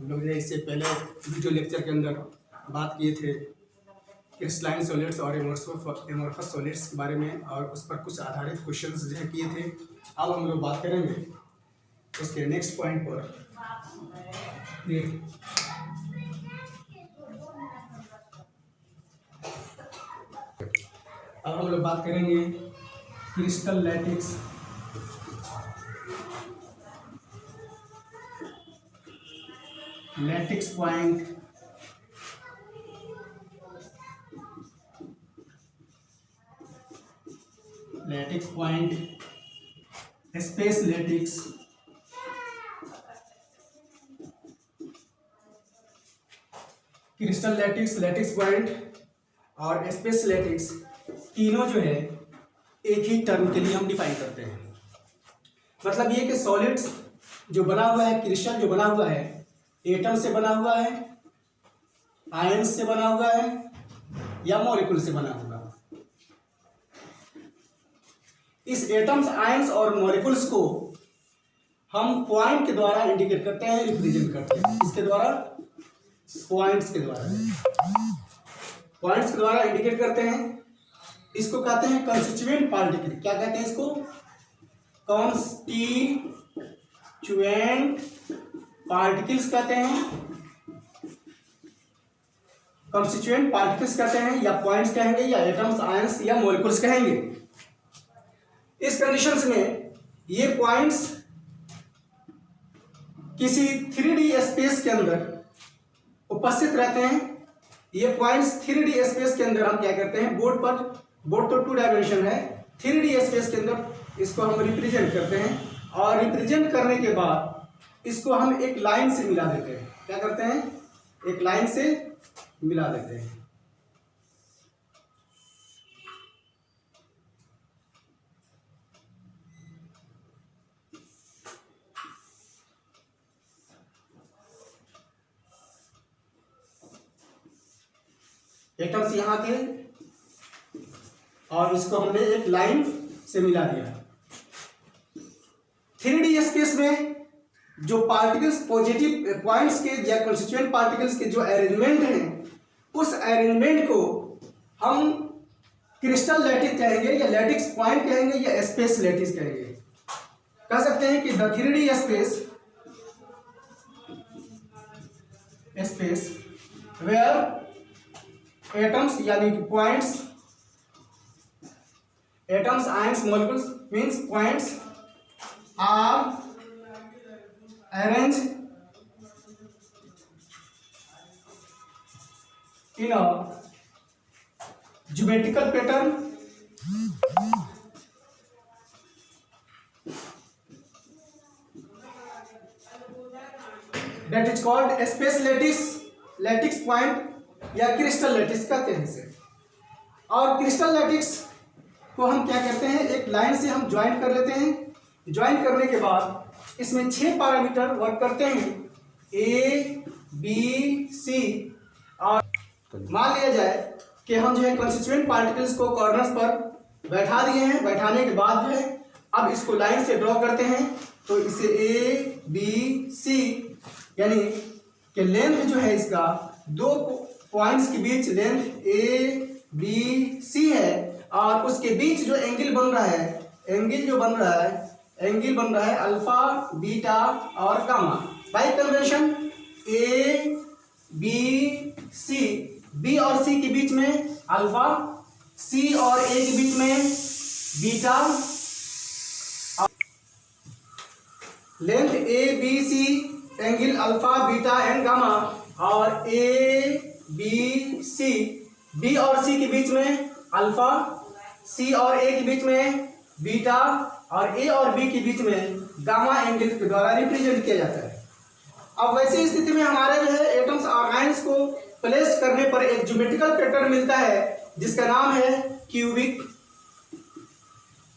हम लोग ने इससे पहले वीडियो लेक्चर के अंदर बात किए थे क्रिस्टलाइन सॉलिड्स और एमोर्फस सॉलिड्स के बारे में, और उस पर कुछ आधारित क्वेश्चंस जो है किए थे। अब हम लोग बात करेंगे उसके नेक्स्ट पॉइंट पर। अब हम लोग बात करेंगे crystal lattice. Lattice point, lattice point, space lattice, crystal lattice, lattice point और स्पेस लैटिक्स तीनों जो है एक ही टर्म के लिए हम डिफाइन करते हैं। मतलब ये कि सॉलिड्स जो बना हुआ है, क्रिस्टल जो बना हुआ है, एटम से बना हुआ है, आयंस से बना हुआ है या मॉलिक्यूल से बना हुआ है। इस एटम्स, आयंस और मॉलिक्यूल्स को हम पॉइंट के द्वारा इंडिकेट करते हैं, रिप्रेजेंट करते हैं। इसके द्वारा, पॉइंट्स के द्वारा इंडिकेट करते हैं। इसको कहते हैं कंस्टिट्यूएंट पार्टिकल। क्या कहते हैं इसको? कंस्टिट्यूएंट पार्टिकल्स कहते हैं, कंस्टिट्यूएंट पार्टिकल्स कहते हैं, या पॉइंट्स कहेंगे, या एटम्स, आयंस या मॉलिक्यूल्स कहेंगे। इस कंडीशंस में ये पॉइंट्स किसी 3D स्पेस के अंदर उपस्थित रहते हैं। ये पॉइंट्स 3D स्पेस के अंदर हम क्या करते हैं, बोर्ड तो 2 डायमेंशन है, 3D स्पेस के अंदर इसको हम रिप्रेजेंट करते हैं। और रिप्रेजेंट करने के बाद इसको हम एक लाइन से मिला देते हैं। क्या करते हैं? एक लाइन से मिला देते हैं। एटम्स यहां थे और इसको हमने एक लाइन से मिला दिया। 3D स्पेस में जो पार्टिकल्स, पॉजिटिव पॉइंट्स के या कंस्टिट्यूएंट पार्टिकल्स के जो अरेंजमेंट हैं, उस अरेंजमेंट को हम क्रिस्टल लैटिक्स कहेंगे, या लैटिक्स पॉइंट कहेंगे, या स्पेस लैटिक्स कहेंगे। कह सकते हैं कि the 3D space where atoms यानी कि points, atoms, ions, molecules means points are arranged in a geometrical pattern that is called space lattice, lattice point या क्रिस्टल लैटिक्स कहते हैं इसे। और क्रिस्टल लैटिक्स को हम क्या करते हैं, एक लाइन से हम ज्वाइन कर लेते हैं। ज्वाइन करने के बाद इसमें 6 पैरामीटर वर्क करते हैं, A, B, C। और मान लिया जाए कि हम जो है कंस्टिट्यूएंट पार्टिकल्स को कॉर्नर्स पर बैठा दिए हैं। बैठाने के बाद जो है अब इसको लाइन से ड्रॉ करते हैं, तो इसे A, B, C यानी कि लेंथ जो है इसका 2 पॉइंट्स के बीच लेंथ A, B, C है, और उसके बीच जो एंगल बन रहा है, एंगल बन रहा है अल्फा, बीटा और gamma. By convention A, B, C, B और सी के बीच में अल्फा, सी और ए के बीच में beta. Length A, B, C, angle alpha, beta and gamma. और ए, बी, सी, बी और सी के बीच में अल्फा, सी और ए के बीच में बीटा, और ए और बी के बीच में गामा एंगल के द्वारा रिप्रेजेंट किया जाता है। अब वैसी स्थिति में हमारे जो है एटम्स और आयंस को प्लेस करने पर एक ज्योमेट्रिकल पैटर्न मिलता है जिसका नाम है क्यूबिक।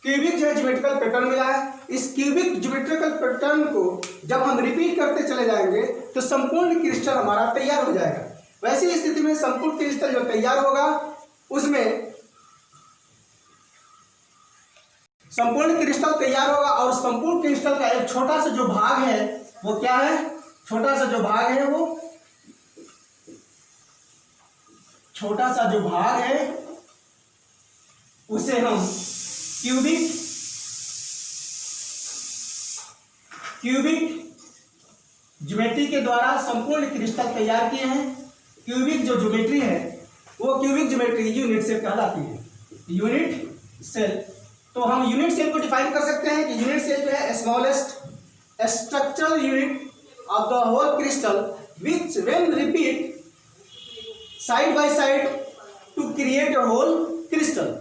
क्यूबिक जो है ज्योमेट्रिकल पैटर्न मिला है। इस क्यूबिक ज्योमेट्रिकल पैटर्न को जब हम रिपीट करते चले जाएंगे तो संपूर्ण क्रिस्टल हमारा तैयार हो जाएगा। वैसी स्थिति में संपूर्ण क्रिस्टल जो तैयार होगा उसमें संपूर्ण क्रिस्टल तैयार होगा, और संपूर्ण क्रिस्टल का एक छोटा सा जो भाग है वो क्या है, छोटा सा जो भाग है वो, छोटा सा जो भाग है उसे हम क्यूबिक ज्योमेट्री के द्वारा संपूर्ण क्रिस्टल तैयार किए हैं। क्यूबिक जो ज्योमेट्री है वो क्यूबिक ज्योमेट्री यूनिट सेल कहलाती है, यूनिट सेल। तो हम यूनिट सेल को डिफाइन कर सकते हैं कि यूनिट सेल जो है smallest structural unit of the whole crystal which when repeat side by side to create a whole crystal.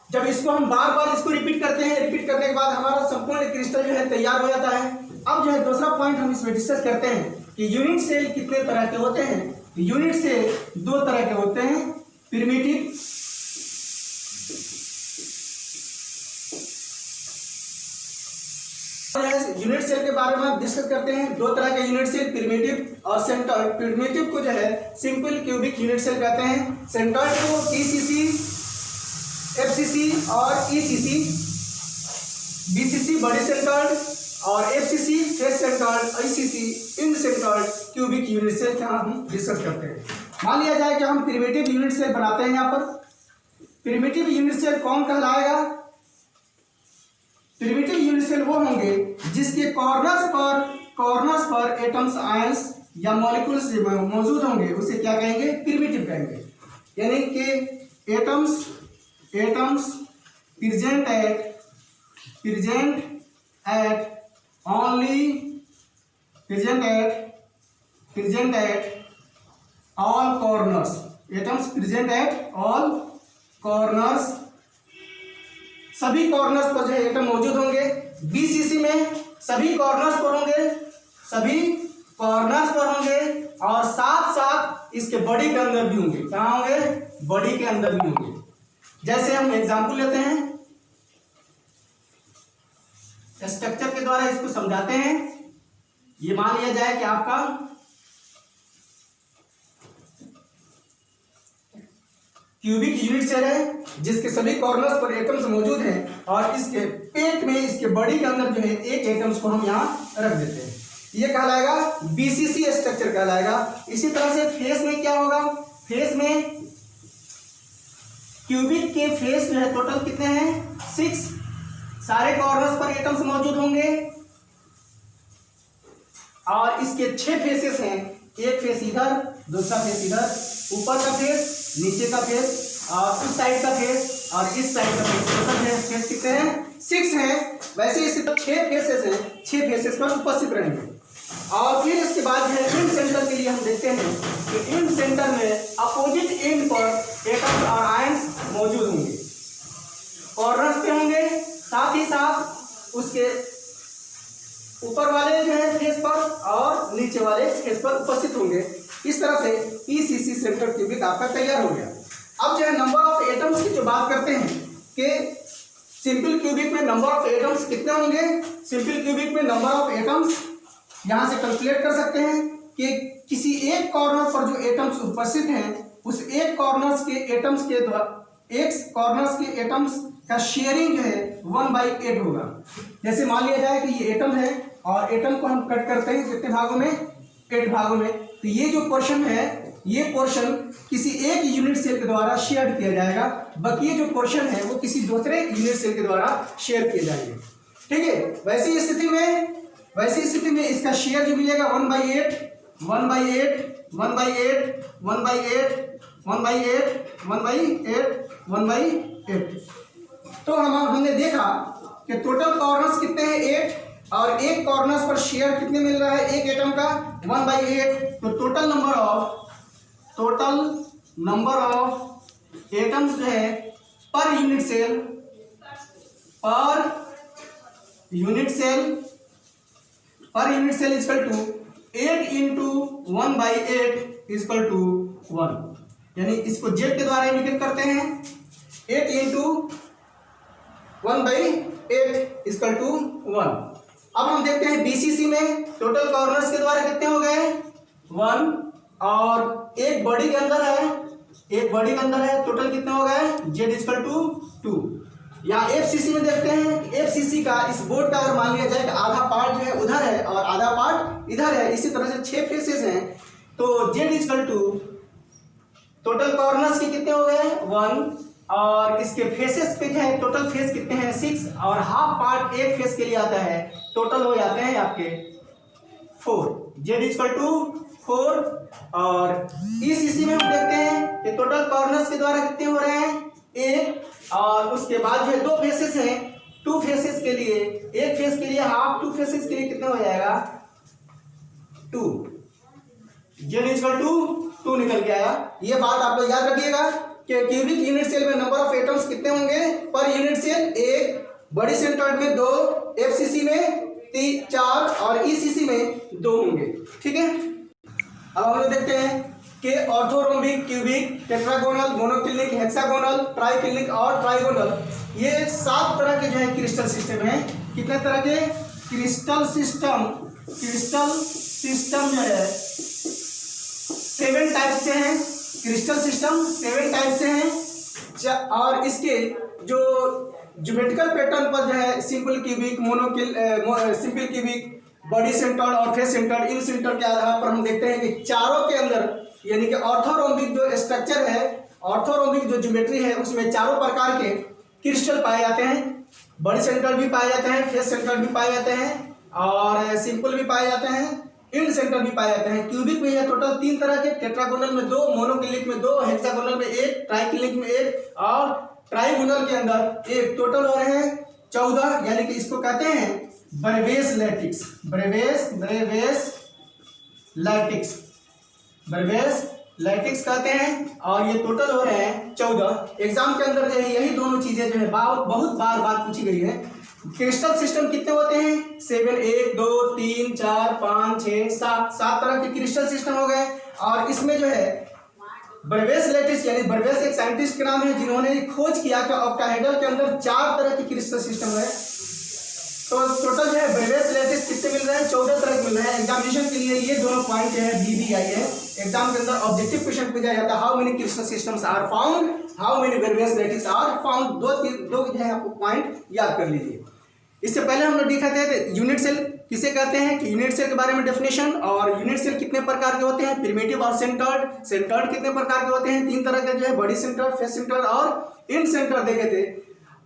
जब इसको हम बार बार इसको रिपीट करते हैं, रिपीट करने के बाद हमारा संपूर्ण क्रिस्टल जो है तैयार हो जाता है। अब जो है दूसरा पॉइंट हम इसमें डिस्कस करते हैं कि यूनिट सेल कितने तरह के होते हैं। यूनिट सेल दो तरह के होते हैं, प्रिमिटिव यूनिट सेल के बारे में हम डिस्कस करते हैं। दो तरह के यूनिट सेल, प्रिमिटिव और सेंट्रॉइड। प्रिमिटिव को जो है सिंपल क्यूबिक यूनिट सेल कहते हैं। सेंट्रॉइड को पीसीसी, एफसीसी और ईसीसी, बीसीसी बड़ी सेंट्रॉइड और FCC face centroid, ICC end centroid cubic unit cell का हम डिस्कस करते हैं। मान लिया जाए कि हम प्रिमिटिव यूनिट सेल बनाते हैं। यहाँ पर प्रिमिटिव यूनिट सेल कौन कहलाएगा? प्रिमिटिव यूनिट सेल वो होंगे जिसके कॉर्नर्स पर एटम्स, आयंस या मॉलिक्यूल्स मौजूद होंगे, उसे क्या कहेंगे? प्रिमिटिव कहेंगे। यानी कि atoms present at all corners, atoms present at all corners, सभी कॉर्नर्स पर जो है एटम मौजूद होंगे। बीसीसी में सभी कॉर्नर्स पर होंगे और साथ साथ इसके बॉडी के अंदर भी होंगे। कहाँ होंगे? बॉडी के अंदर भी होंगे। जैसे हम एग्जांपल लेते हैं, स्ट्रक्चर के द्वारा इसको समझाते हैं। ये मान लिया जाए कि आपका क्यूबिक यूनिट सेल है जिसके सभी कॉर्नर्स पर एटम्स मौजूद हैं और इसके पेट में, इसके बॉडी के अंदर जो है एक एटम्स को हम यहाँ रख देते हैं। ये कहलाएगा बीसीसी स्ट्रक्चर कहलाएगा। इसी तरह से फेस में क्या होगा? फेस में क्यूबिक के फेस जो है टोटल कितने हैं? 6। सारे कॉर्नर्स पर एटम्स मौजूद होंगे और इसके 6 फेसेस हैं। एक फेस इधर, दूसरा फेस इधर, ऊपर का फेस, नीचे का फेस और इस साइड का फेस और इस साइड का फेस। टोटल फेस कितने हैं? 6 हैं। वैसे इसी तरह 6 फेसेस हैं, 6 फेसेस पर उपस्थित रहेंगे। और फिर इसके बाद है इंड सेंटर के लिए हम देखते हैं कि इंड सेंटर में अपोजिट एंड पर एटम्स और आयंस मौजूद होंगे, कॉर्नर्स पे होंगे, साथ ही साथ उसके ऊपर वाले जो है फेस पर और नीचे वाले फेस पर उपस्थित होंगे। इस तरह से ईसीसी सेंटर क्यूबिक आपका तैयार हो गया। अब जो है नंबर ऑफ एटम्स की जो बात करते हैं कि सिंपल क्यूबिक में नंबर ऑफ एटम्स कितने होंगे? सिंपल क्यूबिक में नंबर ऑफ एटम्स यहाँ से कैलकुलेट कर सकते हैं कि किसी एक कॉर्नर पर जो एटम्स उपस्थित हैं उस एक कॉर्नर्स के एटम्स का शेयरिंग जो है 1/8 होगा। जैसे मान लिया जाए कि ये एटम है और एटम को हम कट करते हैं कितने भागों में? 8 भागों में। तो ये जो पोर्शन है, ये पोर्शन किसी एक यूनिट सेल के द्वारा शेयर किया जाएगा, बाकी ये जो पोर्शन है वो किसी दूसरे यूनिट सेल के द्वारा शेयर किए जाएंगे। ठीक है। वैसी स्थिति में इसका शेयर जो मिलेगा 1/8, 1/8, 1/8, 1/8, 1/8, 1/8, 1/8। तो हमने देखा कि टोटल कॉर्नर्स कितने हैं? 8 और एक कॉर्नर्स पर शेयर कितने मिल रहा है एक एटम का? 1/8। तो टोटल नंबर ऑफ एटम्स जो है पर unit cell equal to 8 × 1/8 equal to 1। यानी इसको जेड के द्वारा इंडिकेट करते हैं। 8 × 1/8 इक्वल टू 1। अब हम देखते हैं बीसीसी में टोटल कॉर्नर्स के द्वारा कितने हो गए? 1 और एक बॉडी के अंदर है, टोटल कितने हो गए? Z equal to 2। या FCC में देखते हैं, FCC का इस बोर्ड का अगर मान लिया जाए कि आधा पार्ट जो है उधर है और आधा पार्ट इधर है, इसी तरह से 6 फेसेस हैं, तो Z equal to total corners के कितने हो गए 1, और इसके फेसेस पे जो है टोटल फेस कितने हैं 6, और हाफ पार्ट एक फेस के लिए आता है, टोटल हो जाते हैं आपके 4। Z equal to 4। और इसी में हम देखते हैं कि टोटल कॉर्नर्स के द्वारा कितने हो रहे हैं 1, और उसके बाद जो है 2 फेसेस हैं, 2 फेसेस के लिए, एक फेस के लिए हाफ, 2 फेसेस के लिए कितना हो जाएगा 2। Z इक्वल टू 2 निकल के आया। ये बात आप लोग याद रखिएगा कि क्यूबिक यूनिट सेल में नंबर ऑफ एटम्स कितने होंगे पर यूनिट सेल 1, बड़ी सेंटर्ड में 2, FCC में 4 और ECC में 2 होंगे। ठीक है, अब हम लोग देखते हैं कि orthorhombic, cubic, tetragonal, monoclinic, hexagonal, triclinic और ट्राइगोनल, ये 7 तरह के जो है क्रिस्टल सिस्टम है। कितने तरह के क्रिस्टल सिस्टम जो है 7 टाइप से हैं। क्रिस्टल सिस्टम 7 टाइप से हैं, और इसके जो ज्योमेट्रिकल पैटर्न पर जो है simple cubic, simple cubic, body centred और फेस सेंटर्ड, इन सेंटर के आधार पर हम देखते हैं कि चारों के अंदर यानी कि ऑर्थोरोम्बिक जो स्ट्रक्चर है, ऑर्थोरोम्बिक जो ज्योमेट्री है, उसमें चारों प्रकार के क्रिस्टल पाए जाते हैं। बॉडी सेंटर भी पाए जाते हैं, फेस सेंटर भी पाए जाते हैं, और सिंपल भी पाए जाते हैं, इंड सेंटर भी पाए जाते हैं। क्यूबिक में टोटल 3 तरह के, टेट्रागोनल में 2, मोनोक्लिनिक में 2, हेक्सागोनल में 1, ट्राइक्लिनिक में 1 और ट्राइगोनल के अंदर 1। टोटल हो रहे हैं 14, यानी कि इसको कहते हैं ब्रेवेस लैटिक्स कहते हैं, और ये टोटल हो रहे हैं 14। एग्जाम के अंदर जो है यही दोनों चीजें जो है बहुत बार बात पूछी गई है। क्रिस्टल सिस्टम कितने होते हैं 7, 1, 2, 3, 4, 5, 6, 7 तरह के क्रिस्टल सिस्टम हो गए। और इसमें जो है ब्रेवेस लैटिस, यानी ब्रेवेस एक साइंटिस्ट के नाम है जिन्होंने खोज किया कि ऑक्टाहेड्रल के अंदर 4 तरह के क्रिस्टल सिस्टम है। तो टोटल जो है ब्रेवेस लैटिस कितने मिल रहे हैं 14 तरह के मिल रहे हैं। एग्जामिनेशन के लिए ये दोनों पॉइंट जो है BBI है। एग्जाम के अंदर ऑब्जेक्टिव क्वेश्चन पूछा जाता है, how many crystal systems are found, how many Bravais lattice are found. दो जो है आपको पॉइंट याद कर लीजिए। इससे पहले हम लोग दिखाते हैं यूनिट सेल किसे कहते हैं, कि यूनिट सेल के बारे में डेफिनेशन, और यूनिट सेल कितने प्रकार के होते हैं, प्रिमिटिव और सेंटर्ड कितने प्रकार के होते हैं, 3 तरह के जो है, बॉडी सेंटर्ड, फेस सेंटर्ड और इंड सेंटर्ड देखे थे।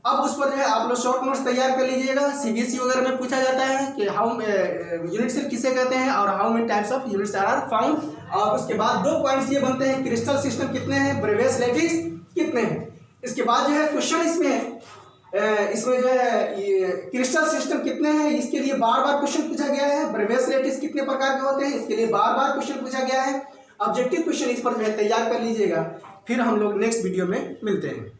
अब उस पर जो है आप लोग शॉर्ट नोट्स तैयार कर लीजिएगा। CBSE वगैरह में पूछा जाता है कि हाउ यूनिट सेल किसे कहते हैं और how many types of unit cell are found. और उसके बाद 2 पॉइंट्स ये बनते हैं, क्रिस्टल सिस्टम कितने हैं, ब्रेवेस लैटिस कितने हैं। इसके बाद जो है क्वेश्चन इसमें जो है ये क्रिस्टल सिस्टम कितने हैं, इसके लिए बार क्वेश्चन पूछा गया है। ब्रेवेस लैटिस कितने प्रकार के होते हैं, इसके लिए बार क्वेश्चन पूछा गया है। ऑब्जेक्टिव क्वेश्चन इस पर जो है तैयार कर लीजिएगा। फिर हम लोग नेक्स्ट वीडियो में मिलते हैं।